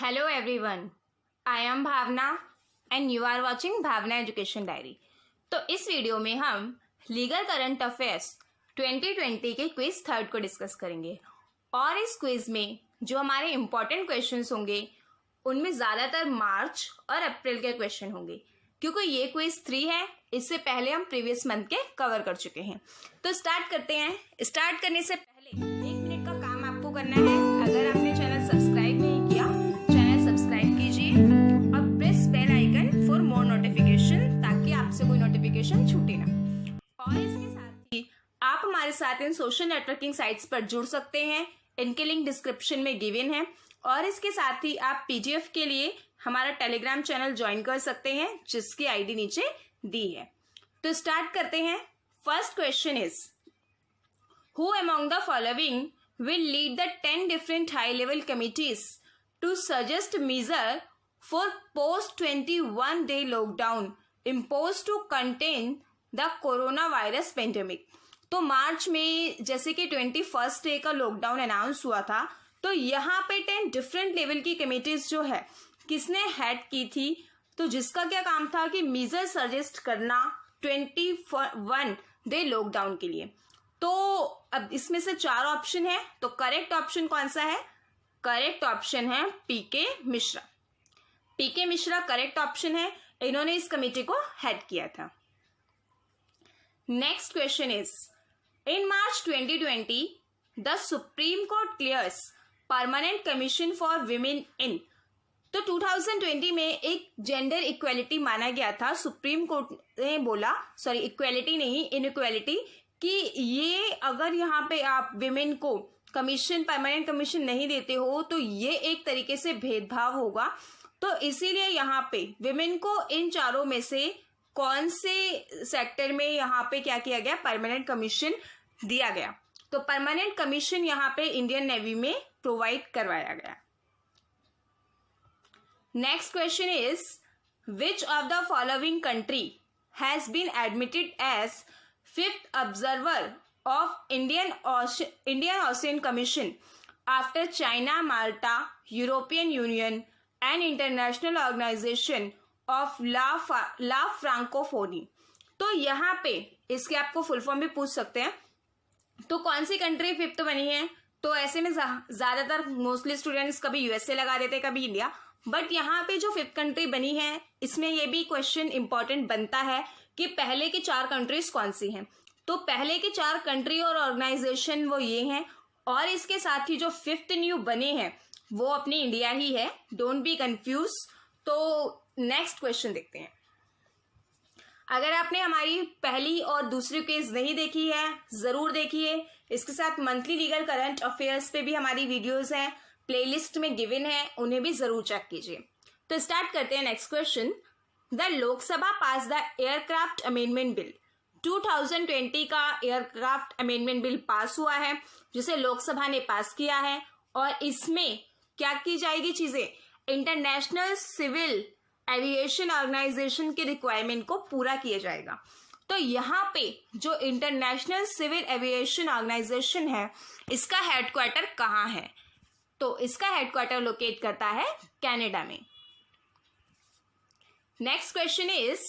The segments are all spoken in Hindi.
Hello everyone, I am Bhavna and you are watching Bhavna education diary. तो इस वीडियो में हम लीगल करंट अफेयर्स 2020 के क्विज थर्ड को डिस्कस करेंगे और इस क्विज में जो हमारे इम्पोर्टेंट क्वेश्चंस होंगे उनमें ज़्यादातर मार्च और अप्रैल के क्वेश्चन होंगे क्योंकि ये क्विज 3 है। इससे पहले हम प्रीवियस मंथ के कवर कर चुके हैं। तो स्टार्ट करते हैं। स्टार्ट करने से पहले 1 मिनट का काम आपको करना है। अगर आपने चैनल सब्सक्राइब नहीं किया, चैनल सब्सक्राइब कीजिए और press bell icon for more notification ताकि आपसे कोई नोटिफिकेशन छूटे ना। और इसके साथ ही आप हमारे साथ इन सोशल नेटवर्किंग साइट्स पर जुड़ सकते हैं। इनके लिंक डिस्क्रिप्शन में गिवन है और इसके साथ ही आप पीडीएफ के लिए हमारा टेलीग्राम चैनल ज्वाइन कर सकते हैं जिसकी आईडी नीचे दी है। तो स्टार्ट करते हैं। First question is who among the following will lead the 10 different high-level committees to suggest measure for post-21 day lockdown imposed to contain the coronavirus pandemic। तो मार्च में जैसे कि 21st डे का लॉकडाउन अनाउंस हुआ था, तो यहाँ पे 10 डिफरेंट लेवल की कमिटीज जो है किसने हेड की थी, तो जिसका क्या काम था कि मीजर सजेस्ट करना 21 डे लॉकडाउन के लिए। तो अब इसमें से 4 ऑप्शन है, तो करेक्ट ऑप्शन कौन सा है? करेक्ट ऑप्शन है पीके मिश्रा। पीके मिश्रा करेक्ट ऑप्शन है। इन्होंने इस कमेटी को हेड किया था। Next question is in March 2020 the supreme court clears permanent commission for women in. तो 2020 में एक जेंडर इक्वेलिटी माना गया था। सुप्रीम कोर्ट ने बोला, सॉरी इक्वेलिटी नहीं, इनइक्वेलिटी, कि ये अगर यहाँ पे आप विमेन को कमीशन, परमानेंट कमीशन नहीं देते हो तो ये एक तरीके से भेदभाव होगा। तो इसीलिए यहाँ पे विमेन को इन चारों में से कौन से सेक्टर में यहाँ पे क्या किया गया? परमानेंट कमीशन दिया गया। तो परमानेंट कमीशन यहाँ पे इंडियन नेवी में प्रोवाइड करवाया गया। Next question is which of the following country has been admitted as 5th observer of Indian Ocean Commission after China, Malta, European Union and International Organization of La Francophonie। तो यहाँ पे इसके आपको फुल फॉर्म भी पूछ सकते हैं। तो कौन सी कंट्री 5th बनी है? तो ऐसे में ज्यादातर मोस्टली स्टूडेंट्स कभी यूएसए लगा देते, कभी इंडिया, बट यहाँ पे जो 5th कंट्री बनी है इसमें ये भी क्वेश्चन इंपॉर्टेंट बनता है कि पहले की 4 कंट्रीज कौन सी हैं। तो पहले की 4 कंट्री और ऑर्गेनाइजेशन वो ये हैं, और इसके साथ ही जो 5th न्यू बने हैं वो अपनी इंडिया ही है। Don't be confuse. तो नेक्स्ट क्वेश्चन देखते हैं। अगर आपने हमारी पहली और दूसरी क्विज नहीं देखी है जरूर देखिए। इसके साथ मंथली लीगल करंट अफेयर्स पे भी हमारी वीडियोज हैं, प्लेलिस्ट में गिवन है, उन्हें भी जरूर चेक कीजिए। तो स्टार्ट करते हैं। Next question, the Lok Sabha pass the aircraft amendment bill. 2020 का एयरक्राफ्ट अमेंडमेंट बिल पास हुआ है जिसे लोकसभा ने पास किया है, और इसमें क्या की जाएगी चीजें? इंटरनेशनल सिविल एविएशन ऑर्गेनाइजेशन के रिक्वायरमेंट को पूरा किया जाएगा। तो यहाँ पे जो इंटरनेशनल सिविल एविएशन ऑर्गेनाइजेशन है इसका हेडक्वार्टर कहाँ है? तो इसका हेडक्वार्टर लोकेट करता है कनाडा में। Next question is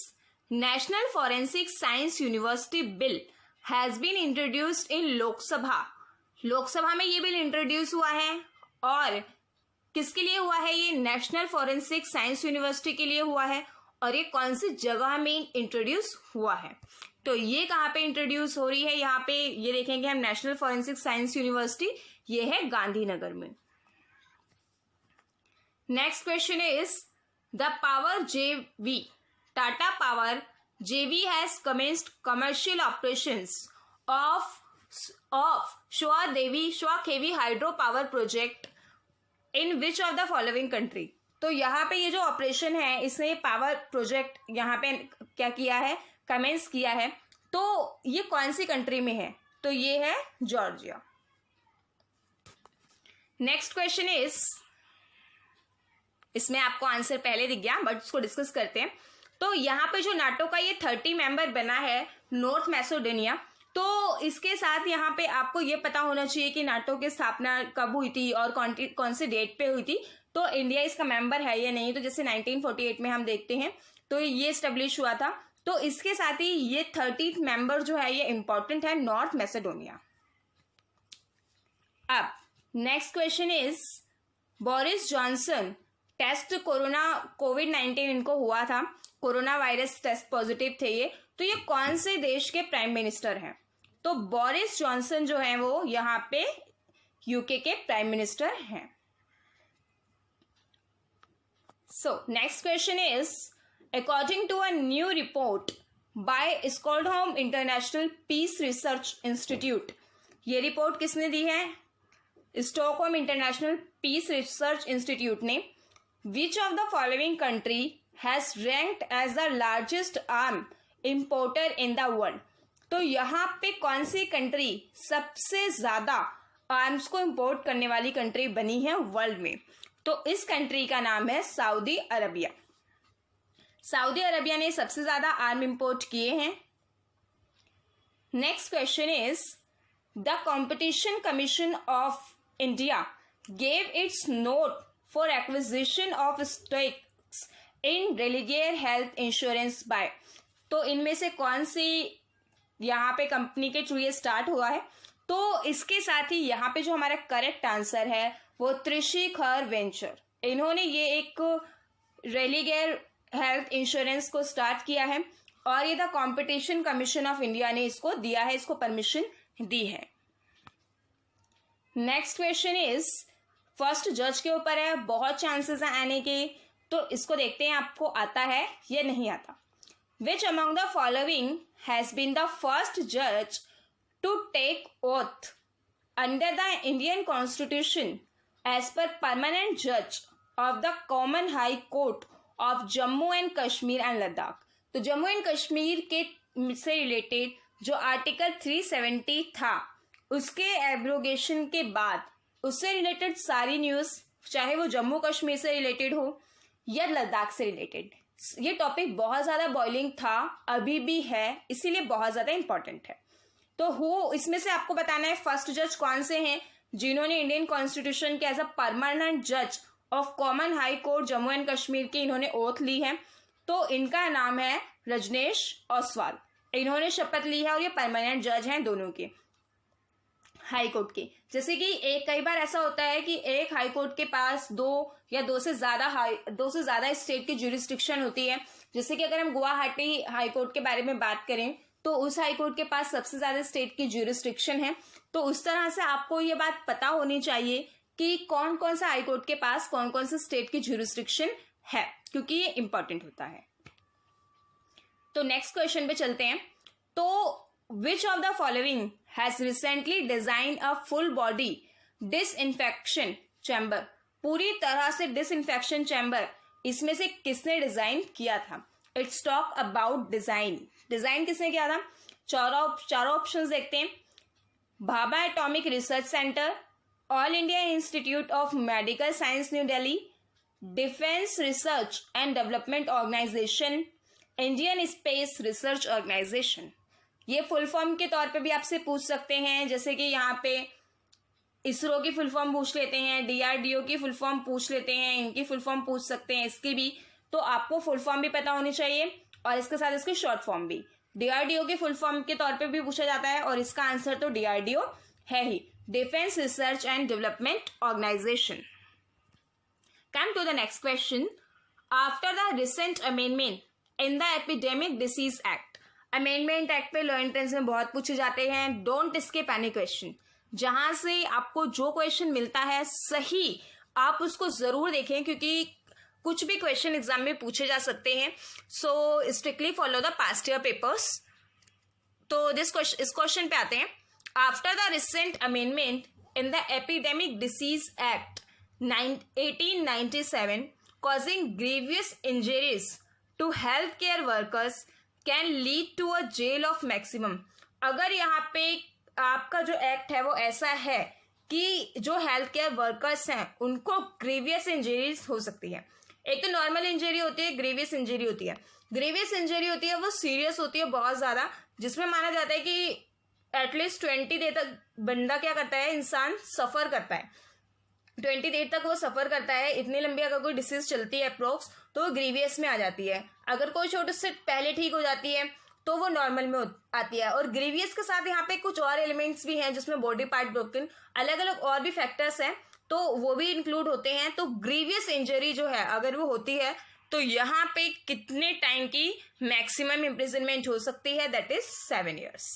national forensic science university bill has been introduced in Lok Sabha. Lok Sabha में ये बिल इंट्रोड्यूस हुआ है, और किसके लिए हुआ है? ये नेशनल फॉरेंसिक साइंस यूनिवर्सिटी के लिए हुआ है, और ये कौन सी जगह में इंट्रोड्यूस हुआ है? तो ये कहाँ पे इंट्रोड्यूस हो रही है? यहाँ पे ये देखेंगे हम, नेशनल फॉरेंसिक साइंस यूनिवर्सिटी, ये है गांधीनगर में। Next question is the power JV, Tata Power JV has commenced commercial operations of Shwa-Khevi hydropower project in which of the following country। तो यहाँ पे ये जो ऑपरेशन है इसने पावर प्रोजेक्ट यहाँ पे क्या किया है? कमेंस किया है। तो ये कौन सी कंट्री में है? तो ये है जॉर्जिया। नेक्स्ट क्वेश्चन इज, इसमें आपको आंसर पहले दिख गया बट इसको डिस्कस करते हैं। तो यहाँ पे जो नाटो का ये 30 मेंबर बना है नॉर्थ मैसेडोनिया, तो इसके साथ यहाँ पे आपको ये पता होना चाहिए कि नाटो की स्थापना कब हुई थी और कौन से डेट पे हुई थी। तो इंडिया इसका मेंबर है या नहीं, तो जैसे 1948 में हम देखते हैं तो ये स्टेब्लिश हुआ था, तो इसके साथ ही ये 30th मेंबर जो है ये इंपॉर्टेंट है, नॉर्थ मैसेडोनिया। अब next question is, Boris Johnson test कोविड-19 इनको हुआ था, कोरोना वायरस टेस्ट पॉजिटिव थे ये, तो ये कौन से देश के प्राइम मिनिस्टर हैं? तो बोरिस जॉनसन जो है वो यहाँ पे यूके के प्राइम मिनिस्टर हैं। So next question is, according to a new report by Stockholm International Peace Research Institute, ये रिपोर्ट किसने दी है? Stockholm International Peace Research Institute ने। Which of the following country has ranked as the largest arm importer in the world, तो यहाँ पे कौन सी कंट्री सबसे ज्यादा आर्म्स को इंपोर्ट करने वाली कंट्री बनी है वर्ल्ड में? तो इस कंट्री का नाम है सऊदी अरबिया। सऊदी अरबिया ने सबसे ज्यादा आर्म इंपोर्ट किए हैं। Next question is, the competition commission of India gave its note for acquisition of stakes in Religare health insurance by, तो इनमें से कौन सी यहाँ पे कंपनी के थ्रू ये स्टार्ट हुआ है? तो इसके साथ ही यहाँ पे जो हमारा करेक्ट आंसर है वो त्रिशिखर वेंचर, इन्होंने ये एक रेलिगेयर हेल्थ इंश्योरेंस को स्टार्ट किया है और ये the competition commission of India ने इसको दिया है, इसको परमिशन दी है। नेक्स्ट क्वेश्चन इज, फर्स्ट जज के ऊपर है, बहुत चांसेस है आने के, तो इसको देखते हैं आपको आता है या नहीं आता। Which among the following has been the first judge to take oath under the Indian Constitution as per permanent judge of the Common High Court of Jammu and Kashmir and Ladakh? तो जम्मू एंड कश्मीर के से रिलेटेड जो आर्टिकल 370 था उसके एब्रोगेशन के बाद उससे रिलेटेड सारी न्यूज, चाहे वो जम्मू कश्मीर से रिलेटेड हो या लद्दाख से रिलेटेड, ये टॉपिक बहुत ज्यादा बॉइलिंग था, अभी भी है, इसीलिए बहुत ज्यादा इंपॉर्टेंट है। तो हो इसमें से आपको बताना है फर्स्ट जज कौन से हैं जिन्होंने इंडियन कॉन्स्टिट्यूशन के एज अ परमानेंट जज of common high court Jammu and Kashmir की इन्होंने ओथ ली है। तो इनका नाम है रजनेश ओसवाल, इन्होंने शपथ ली है और ये परमानेंट जज हैं दोनों के हाई कोर्ट के। जैसे कि कई बार ऐसा होता है कि एक हाई कोर्ट के पास दो या दो से ज्यादा स्टेट की ज्यूरिस्डिक्शन होती है। जैसे कि अगर हम गुवाहाटी हाई कोर्ट के बारे में बात करें तो उस हाई कोर्ट के पास सबसे ज्यादा स्टेट की ज्यूरिस्डिक्शन है। तो उस तरह से आपको ये बात पता होनी चाहिए कि कौन कौन सा हाई कोर्ट के पास कौन कौन से स्टेट की ज्यूरिस्डिक्शन है, क्योंकि ये इंपॉर्टेंट होता है। तो नेक्स्ट क्वेश्चन पे चलते हैं। तो Which of the following has recently designed a full body disinfection chamber? पूरी तरह से डिसइंफेक्शन चैम्बर इसमें से किसने डिजाइन किया था? इट्स टॉक अबाउट डिजाइन किसने किया था? चारों ऑप्शंस देखते हैं। Bhabha atomic research centre, all India institute of medical science new Delhi, defence research and development organisation, Indian space research organisation. ये फुल फॉर्म के तौर पे भी आपसे पूछ सकते हैं, जैसे कि यहाँ पे इसरो की फुल फॉर्म पूछ लेते हैं, डीआरडीओ की फुल फॉर्म पूछ लेते हैं, इनकी फुल फॉर्म पूछ सकते हैं, इसकी भी। तो आपको फुल फॉर्म भी पता होनी चाहिए और इसके साथ इसकी शॉर्ट फॉर्म भी। डीआरडीओ की फुल फॉर्म के तौर पे भी पूछा जाता है और इसका आंसर तो डीआरडीओ है ही, Defence research and development Organisation. Come to the next question. After the recent amendment in the epidemic disease act, amendment act पे लॉ एंट्रेंस में बहुत पूछे जाते हैं, डोंट स्किप एनी क्वेश्चन। जहां से आपको जो क्वेश्चन मिलता है सही आप उसको जरूर देखें, क्योंकि कुछ भी क्वेश्चन एग्जाम में पूछे जा सकते हैं। So strictly follow the past year papers. तो इस क्वेश्चन पे आते हैं। After the recent amendment in the epidemic disease act 1897 causing grievous injuries to healthcare workers can lead to a jail of maximum। अगर यहाँ पे आपका जो एक्ट है वो ऐसा है कि जो हेल्थ केयर वर्कर्स हैं उनको ग्रीवियस इंजरीज हो सकती है। एक तो नॉर्मल इंजरी होती है, ग्रीवियस इंजरी होती है। ग्रीवियस इंजरी होती है वो सीरियस होती है बहुत ज्यादा, जिसमें माना जाता है कि एटलीस्ट 20 डे तक बंदा क्या करता है, इंसान सफर करता है। 28 तक वो सफर करता है, इतनी लंबी अगर कोई डिसीज चलती है अप्रोक्स, तो वो ग्रीवियस में आ जाती है। अगर कोई चोट उससे पहले ठीक हो जाती है तो वो नॉर्मल में आती है। और ग्रीवियस के साथ यहाँ पे कुछ और एलिमेंट्स भी हैं जिसमें बॉडी पार्ट ब्रोकन, अलग अलग और भी फैक्टर्स हैं, तो वो भी इंक्लूड होते हैं। तो ग्रीवियस इंजरी जो है अगर वो होती है तो यहाँ पे कितने टाइम की मैक्सिमम इम्प्रिजनमेंट हो सकती है, that is 7 years।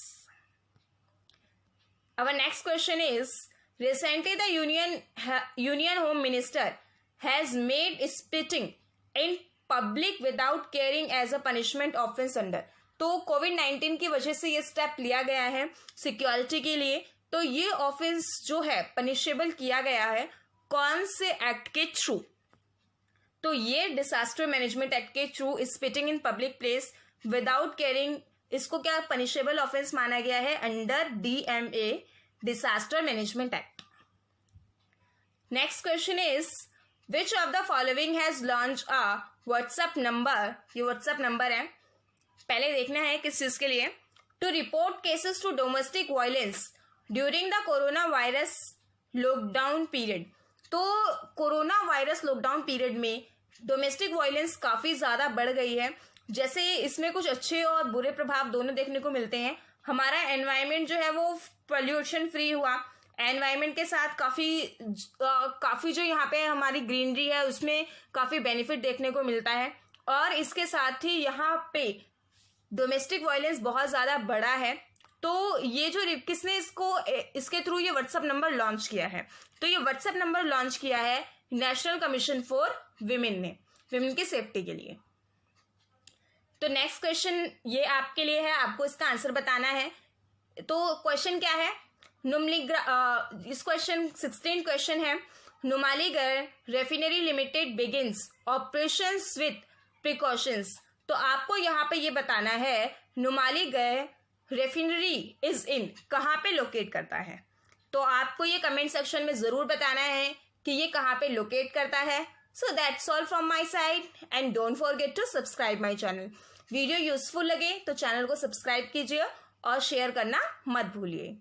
Our next question is, recently the Union Home Minister has made spitting in public without caring as a punishment offense under। तो कोविड-19 की वजह से ये स्टेप लिया गया है सिक्योरिटी के लिए। तो ये ऑफेंस जो है पनिशेबल किया गया है कौन से एक्ट के थ्रू? तो ये डिजास्टर मैनेजमेंट एक्ट के through spitting in public place without caring, इसको क्या पनिशेबल ऑफेंस माना गया है under DMA, disaster management act. Next question is, which of the following has launch a WhatsApp number? ये व्हाट्सएप नंबर है, पहले देखना है किस चीज के लिए। To report cases to domestic violence during the corona virus lockdown period. तो कोरोना वायरस लॉकडाउन पीरियड में डोमेस्टिक वायलेंस काफी ज्यादा बढ़ गई है। जैसे इसमें कुछ अच्छे और बुरे प्रभाव दोनों देखने को मिलते हैं। हमारा एनवायरमेंट जो है वो पोल्यूशन फ्री हुआ, एनवायरमेंट के साथ काफी जो यहाँ पे हमारी ग्रीनरी है उसमें काफी बेनिफिट देखने को मिलता है। और इसके साथ ही यहाँ पे डोमेस्टिक वायलेंस बहुत ज्यादा बढ़ा है। तो ये जो किसने इसके थ्रू ये व्हाट्सएप नंबर लॉन्च किया है? तो ये व्हाट्सएप नंबर लॉन्च किया है नेशनल कमीशन फॉर विमेन ने, विमेन की सेफ्टी के लिए। तो नेक्स्ट क्वेश्चन ये आपके लिए है, आपको इसका आंसर बताना है। तो क्वेश्चन क्या है? इस क्वेश्चन 16 क्वेश्चन है। Numaligarh refinery limited begins operations with precautions. तो आपको यहाँ पे ये बताना है नुमालीगढ़ रेफिनरी इज इन कहाँ पे लोकेट करता है। तो आपको ये कमेंट सेक्शन में जरूर बताना है कि ये कहाँ पे लोकेट करता है। So that's all from my side and don't forget to subscribe my channel. Video useful लगे तो चैनल को सब्सक्राइब कीजिए और शेयर करना मत भूलिए।